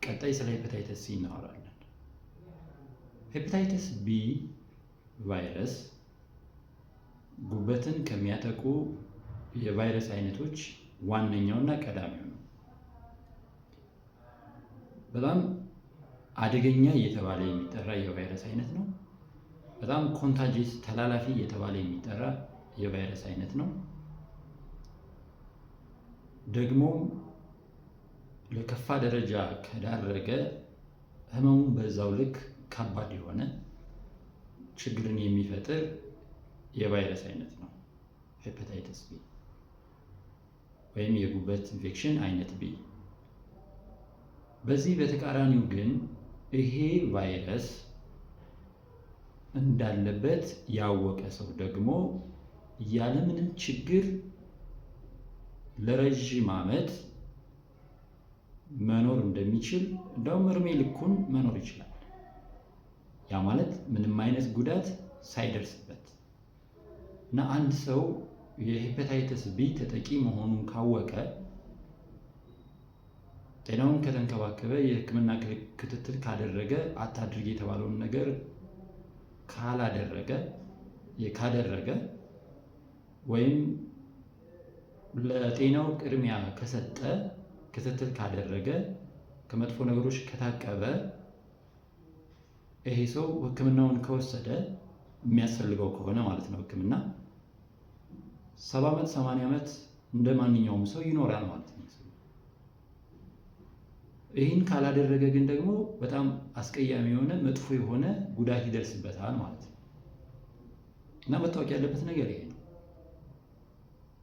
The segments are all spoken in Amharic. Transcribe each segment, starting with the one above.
ቀጣይ ስለ ሄፓታይተስ ሲ እናወራለን። ሄፓታይተስ ቢ ቫይረስ ጉበትን ከሚያጠቁ የቫይረስ አይነቶች ዋነኛውና ቀዳሚው ነው። በጣም አደገኛ እየተባለ የሚጠራ የቫይረስ አይነት ነው። በጣም ኮንታጂየስ ተላላፊ እየተባለ የሚጠራ የቫይረስ አይነት ነው። ደግሞ ለከፋ ደረጃ ከዳረገ ህመሙን በዛው ልክ ከባድ የሆነ ችግርን የሚፈጥር የቫይረስ አይነት ነው ሄፓታይተስ ቢ ወይም የጉበት ኢንፌክሽን አይነት ቢ። በዚህ በተቃራኒው ግን ይሄ ቫይረስ እንዳለበት ያወቀ ሰው ደግሞ ያለምንም ችግር ለረጅም ዓመት መኖር እንደሚችል እንደውም እድሜ ልኩን መኖር ይችላል። ያ ማለት ምንም አይነት ጉዳት ሳይደርስበት እና አንድ ሰው የሄፓታይተስ ቢ ተጠቂ መሆኑን ካወቀ ጤናውን ከተንከባከበ የሕክምና ክትትል ካደረገ አታድርግ የተባለውን ነገር ካደረገ ወይም ለጤናው ቅድሚያ ከሰጠ ክትትል ካደረገ ከመጥፎ ነገሮች ከታቀበ ይሄ ሰው ሕክምናውን ከወሰደ የሚያስፈልገው ከሆነ ማለት ነው ሕክምና 70 ዓመት 80 ዓመት እንደ ማንኛውም ሰው ይኖራል ማለት ነው። ይህን ካላደረገ ግን ደግሞ በጣም አስቀያሚ የሆነ መጥፎ የሆነ ጉዳት ይደርስበታል ማለት ነው። እና መታወቅ ያለበት ነገር ይሄ ነው።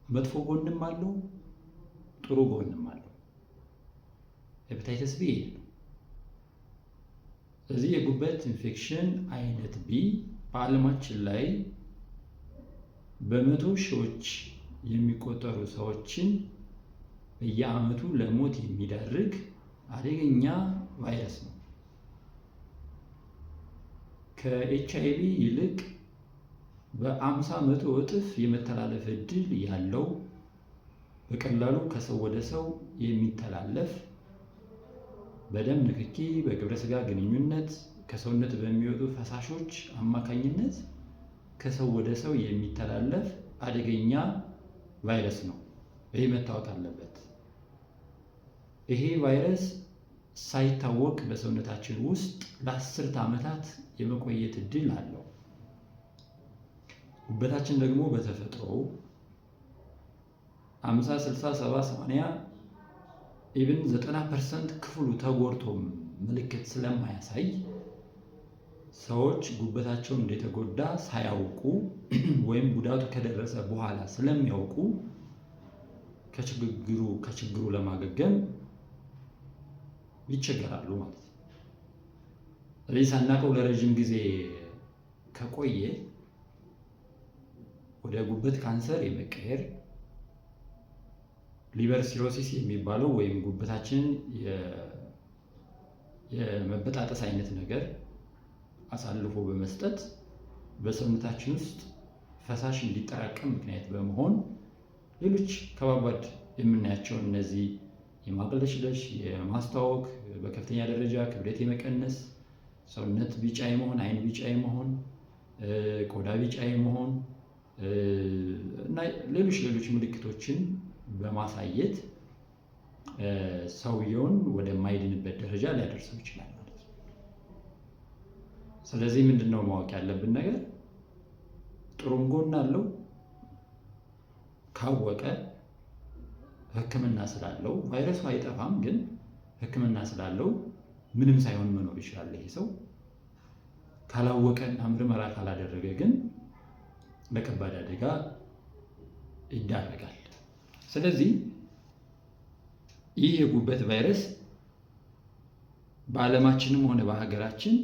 መጥፎ ጎንም አለው፣ ጥሩ ጎንም አለው። ሄፓታይተስ ቢ ይሄ ነው። ስለዚህ የጉበት ኢንፌክሽን አይነት ቢ በዓለማችን ላይ በመቶ ሺዎች የሚቆጠሩ ሰዎችን በየዓመቱ ለሞት የሚዳርግ አደገኛ ቫይረስ ነው። ከኤችአይቪ ይልቅ በ50 እጥፍ የመተላለፍ እድል ያለው በቀላሉ ከሰው ወደ ሰው የሚተላለፍ በደም ንክኪ፣ በግብረ ስጋ ግንኙነት፣ ከሰውነት በሚወጡ ፈሳሾች አማካኝነት ከሰው ወደ ሰው የሚተላለፍ አደገኛ ቫይረስ ነው። ይህ መታወቅ አለበት። ይሄ ቫይረስ ሳይታወቅ በሰውነታችን ውስጥ ለ10 ዓመታት የመቆየት እድል አለው። ጉበታችን ደግሞ በተፈጥሮ 50፣ 60፣ 70፣ 80 ኢቭን 90% ክፍሉ ተጎድቶ ምልክት ስለማያሳይ ሰዎች ጉበታቸው እንደተጎዳ ሳያውቁ ወይም ጉዳቱ ከደረሰ በኋላ ስለሚያውቁ ከችግሩ ለማገገም ይቸገራሉ ማለት ነው። ስለዚህ ሳናውቀው ለረጅም ጊዜ ከቆየ ወደ ጉበት ካንሰር የመቀየር ሊቨር ሲሮሲስ የሚባለው ወይም ጉበታችን የመበጣጠስ አይነት ነገር አሳልፎ በመስጠት በሰውነታችን ውስጥ ፈሳሽ እንዲጠራቀም ምክንያት በመሆን ሌሎች ከባባድ የምናያቸው እነዚህ የማቅለሽለሽ፣ የማስታወክ፣ በከፍተኛ ደረጃ ክብደት የመቀነስ፣ ሰውነት ቢጫ የመሆን፣ አይን ቢጫ የመሆን፣ ቆዳ ቢጫ የመሆን እና ሌሎች ምልክቶችን በማሳየት ሰውየውን ወደማይድንበት ደረጃ ሊያደርሰው ይችላል ማለት ነው። ስለዚህ ምንድነው ማወቅ ያለብን ነገር? ጥሩም ጎን አለው። ካወቀ ሕክምና ስላለው ቫይረሱ አይጠፋም፣ ግን ሕክምና ስላለው ምንም ሳይሆን መኖር ይችላል ይሄ ሰው። ካላወቀና ምርመራ ካላደረገ ግን ለከባድ አደጋ ይዳረጋል። ስለዚህ ይህ የጉበት ቫይረስ በዓለማችንም ሆነ በሀገራችን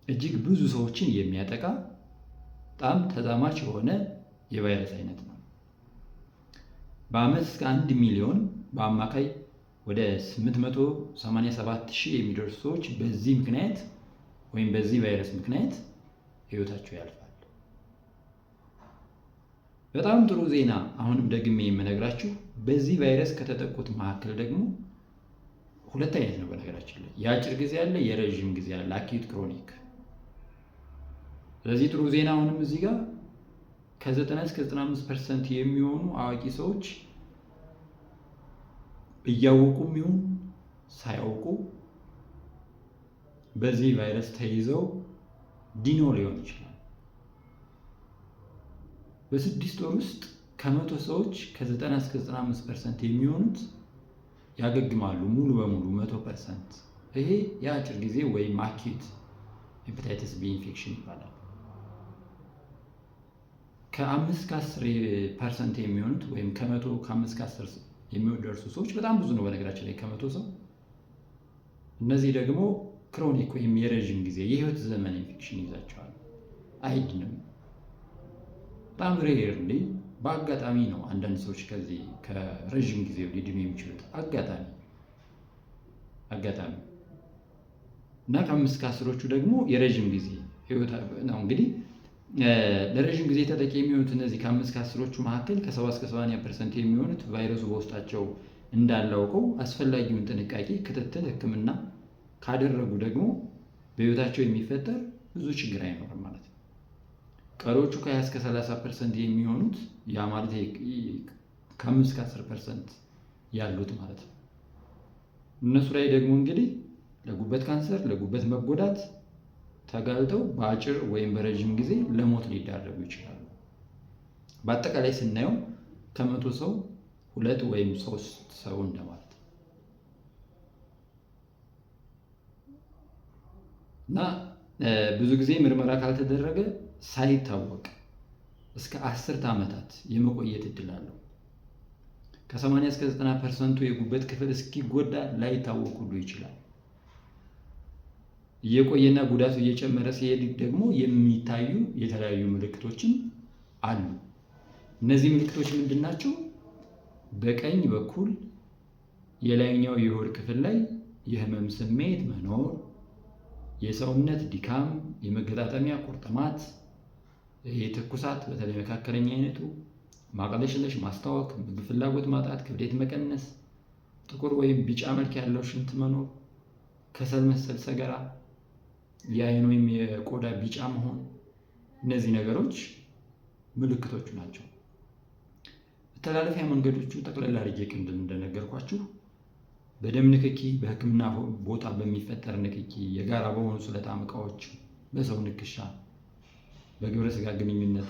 እጅግ ብዙ ሰዎችን የሚያጠቃ በጣም ተዛማች የሆነ የቫይረስ አይነት ነው። በዓመት እስከ 1 ሚሊዮን በአማካይ ወደ 887,000 የሚደርሱ ሰዎች በዚህ ምክንያት ወይም በዚህ ቫይረስ ምክንያት ህይወታቸው ያልፋል። በጣም ጥሩ ዜና አሁንም ደግሜ የምነግራችሁ በዚህ ቫይረስ ከተጠቁት መካከል ደግሞ ሁለት አይነት ነው በነገራችን ላይ የአጭር ጊዜ አለ፣ የረዥም ጊዜ አለ፣ አኪዩት ክሮኒክ። ስለዚህ ጥሩ ዜና አሁንም እዚህ ጋር ከ90 እስከ 95% የሚሆኑ አዋቂ ሰዎች እያወቁም ይሁን ሳያውቁ በዚህ ቫይረስ ተይዘው ዲኖ ሊሆን ይችላል። በ6 ወር ውስጥ ከ100 ሰዎች ከ90 እስከ 95% የሚሆኑት ያገግማሉ ሙሉ በሙሉ 100%። ይሄ የአጭር ጊዜ ወይም አኪዩት ሄፓታይተስ ቢ ኢንፌክሽን ይባላል። ከ5 እስከ 10% የሚሆኑት ወይም ከ100 ከ5 እስከ 10 የሚደርሱ ሰዎች በጣም ብዙ ነው በነገራችን ላይ ከ100 ሰው። እነዚህ ደግሞ ክሮኒክ ወይም የረዥም ጊዜ የህይወት ዘመን ኢንፌክሽን ይዛቸዋል። አይድንም። በጣም ሬርሊ በአጋጣሚ ነው አንዳንድ ሰዎች ከዚህ ከረዥም ጊዜ ሊድኑ የሚችሉት አጋጣሚ እና ከ5 እስከ 10ዎቹ ደግሞ የረዥም ጊዜ ህይወት ነው። እንግዲህ ለረዥም ጊዜ ተጠቂ የሚሆኑት እነዚህ ከ5 እስከ 10ዎቹ መካከል ከ70 እስከ 80% የሚሆኑት ቫይረሱ በውስጣቸው እንዳላውቀው አስፈላጊውን ጥንቃቄ፣ ክትትል፣ ሕክምና ካደረጉ ደግሞ በህይወታቸው የሚፈጠር ብዙ ችግር አይኖርም ማለት ነው። ቀሪዎቹ ከ20 እስከ 30% የሚሆኑት ያ ማለት ከ5 እስከ 10% ያሉት ማለት ነው። እነሱ ላይ ደግሞ እንግዲህ ለጉበት ካንሰር፣ ለጉበት መጎዳት ተጋልጠው በአጭር ወይም በረዥም ጊዜ ለሞት ሊዳረጉ ይችላሉ። በአጠቃላይ ስናየው ከ100 ሰው 2 ወይም 3 ሰው እንደማለት ነው እና ብዙ ጊዜ ምርመራ ካልተደረገ ሳይታወቅ እስከ 10 ዓመታት የመቆየት እድል አለው። ከ80 እስከ 90% የጉበት ክፍል እስኪጎዳ ላይታወቅ ሁሉ ይችላል። እየቆየና ጉዳቱ እየጨመረ ሲሄድ ደግሞ የሚታዩ የተለያዩ ምልክቶችም አሉ። እነዚህ ምልክቶች ምንድን ናቸው? በቀኝ በኩል የላይኛው የሆድ ክፍል ላይ የህመም ስሜት መኖር፣ የሰውነት ድካም፣ የመገጣጠሚያ ቁርጥማት፣ ትኩሳት፣ በተለይ መካከለኛ አይነቱ፣ ማቅለሽለሽ፣ ማስታወክ፣ ምግብ ፍላጎት ማጣት፣ ክብደት መቀነስ፣ ጥቁር ወይም ቢጫ መልክ ያለው ሽንት መኖር፣ ከሰል መሰል ሰገራ፣ የአይን ወይም የቆዳ ቢጫ መሆን፣ እነዚህ ነገሮች ምልክቶቹ ናቸው። መተላለፊያ መንገዶቹ ጠቅላላ አድርጌ ቅድም እንደነገርኳችሁ በደም ንክኪ፣ በሕክምና ቦታ በሚፈጠር ንክኪ፣ የጋራ በሆኑ ስለታም ዕቃዎች፣ በሰው ንክሻ፣ በግብረ ስጋ ግንኙነት፣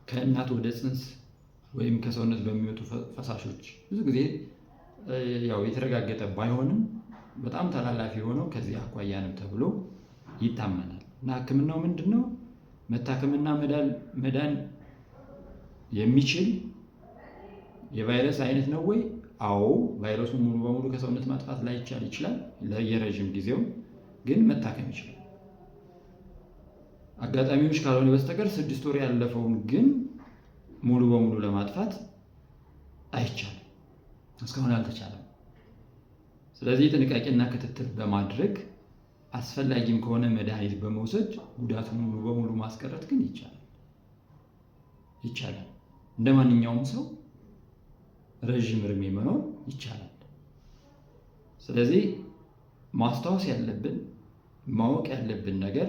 ከእናት ወደ ጽንስ ወይም ከሰውነት በሚወጡ ፈሳሾች ብዙ ጊዜ ያው የተረጋገጠ ባይሆንም በጣም ተላላፊ ሆነው ከዚህ አኳያ ነው ተብሎ ይታመናል። እና ህክምናው ምንድን ነው? መታከምና መዳን የሚችል የቫይረስ አይነት ነው ወይ? አዎ። ቫይረሱን ሙሉ በሙሉ ከሰውነት ማጥፋት ላይቻል ይችላል። ለየረዥም ጊዜው ግን መታከም ይችላል። አጋጣሚዎች ካልሆነ በስተቀር 6 ወር ያለፈውን ግን ሙሉ በሙሉ ለማጥፋት አይቻልም፣ እስካሁን አልተቻለም። ስለዚህ ጥንቃቄና ክትትል በማድረግ አስፈላጊም ከሆነ መድኃኒት በመውሰድ ጉዳቱን ሙሉ በሙሉ ማስቀረት ግን ይቻላል። እንደ ማንኛውም ሰው ረዥም እድሜ መኖር ይቻላል። ስለዚህ ማስታወስ ያለብን ማወቅ ያለብን ነገር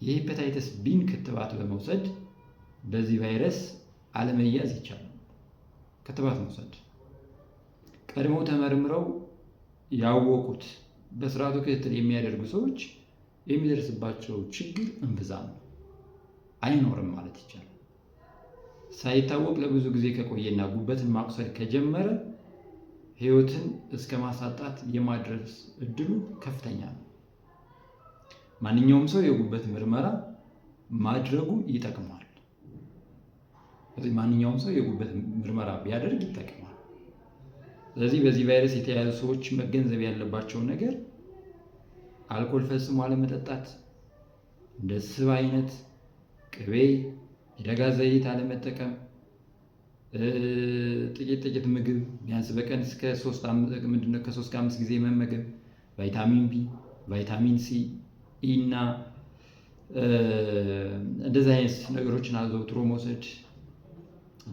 የሄፓታይተስ ቢን ክትባት በመውሰድ በዚህ ቫይረስ አለመያዝ ይቻላል። ክትባት መውሰድ ቀድመው ተመርምረው ያወቁት በስርዓቱ ክትትል የሚያደርጉ ሰዎች የሚደርስባቸው ችግር እምብዛም አይኖርም ማለት ይቻላል። ሳይታወቅ ለብዙ ጊዜ ከቆየና ጉበትን ማቁሰል ከጀመረ ህይወትን እስከ ማሳጣት የማድረስ እድሉ ከፍተኛ ነው። ማንኛውም ሰው የጉበት ምርመራ ማድረጉ ይጠቅማል። ስለዚህ ማንኛውም ሰው የጉበት ምርመራ ቢያደርግ ይጠቅማል። ስለዚህ በዚህ ቫይረስ የተያዙ ሰዎች መገንዘብ ያለባቸው ነገር አልኮል ፈጽሞ አለመጠጣት፣ እንደ ስብ አይነት፣ ቅቤ፣ የደጋ ዘይት አለመጠቀም፣ ጥቂት ምግብ ቢያንስ በቀን እስከ 3-5 ጊዜ መመገብ፣ ቫይታሚን ቢ፣ ቫይታሚን ሲ፣ ኢ እና እንደዚህ አይነት ነገሮችን አዘውትሮ መውሰድ፣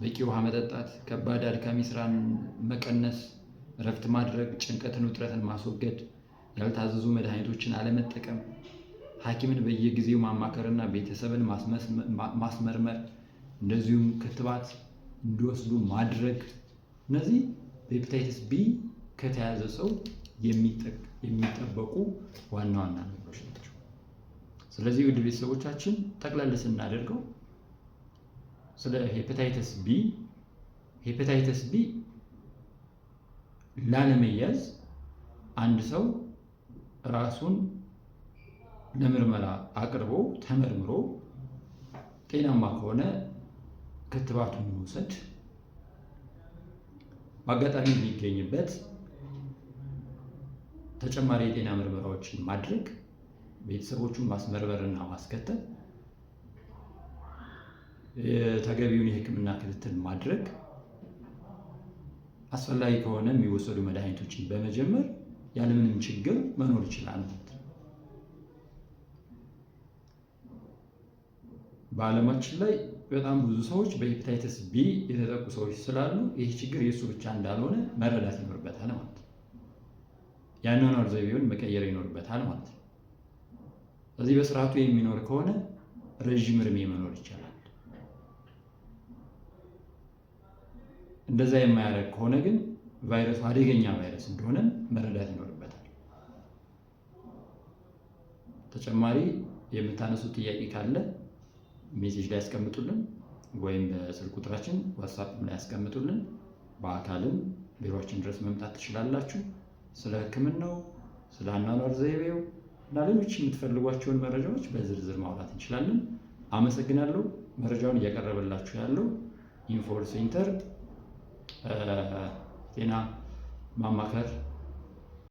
በቂ ውሃ መጠጣት፣ ከባድ አድካሚ ስራን መቀነስ፣ እረፍት ማድረግ፣ ጭንቀትን፣ ውጥረትን ማስወገድ፣ ያልታዘዙ መድኃኒቶችን አለመጠቀም፣ ሐኪምን በየጊዜው ማማከርና ቤተሰብን ማስመርመር፣ እንደዚሁም ክትባት እንዲወስዱ ማድረግ፣ እነዚህ በሄፓታይተስ ቢ ከተያዘ ሰው የሚጠበቁ ዋና ዋና ነገሮች ናቸው። ስለዚህ ውድ ቤተሰቦቻችን ጠቅለል ስናደርገው ስለ ሄፓታይተስ ቢ ላለመያዝ አንድ ሰው ራሱን ለምርመራ አቅርቦ ተመርምሮ ጤናማ ከሆነ ክትባቱን መውሰድ፣ በአጋጣሚ የሚገኝበት ተጨማሪ የጤና ምርመራዎችን ማድረግ፣ ቤተሰቦቹን ማስመርመርና ማስከተል፣ ተገቢውን የሕክምና ክትትል ማድረግ፣ አስፈላጊ ከሆነ የሚወሰዱ መድኃኒቶችን በመጀመር ያለምንም ችግር መኖር ይችላል ማለት ነው። በዓለማችን ላይ በጣም ብዙ ሰዎች በሄፓታይተስ ቢ የተጠቁ ሰዎች ስላሉ ይህ ችግር የእሱ ብቻ እንዳልሆነ መረዳት ይኖርበታል ማለት ነው። የአኗኗር ዘይቤውን መቀየር ይኖርበታል ማለት ነው። ስለዚህ በስርዓቱ የሚኖር ከሆነ ረዥም እድሜ መኖር ይቻላል። እንደዛ የማያደርግ ከሆነ ግን ቫይረሱ አደገኛ ቫይረስ እንደሆነ መረዳት ይኖርበታል። ተጨማሪ የምታነሱት ጥያቄ ካለ ሜሴጅ ላይ ያስቀምጡልን፣ ወይም በስልክ ቁጥራችን ዋትስአፕ ላይ ያስቀምጡልን። በአካልም ቢሮአችን ድረስ መምጣት ትችላላችሁ። ስለ ሕክምናው፣ ስለ አኗኗር ዘይቤው እና ሌሎች የምትፈልጓቸውን መረጃዎች በዝርዝር ማውራት እንችላለን። አመሰግናለሁ። መረጃውን እያቀረበላችሁ ያለው ኢንፎር ሴንተር ጤና ማማከር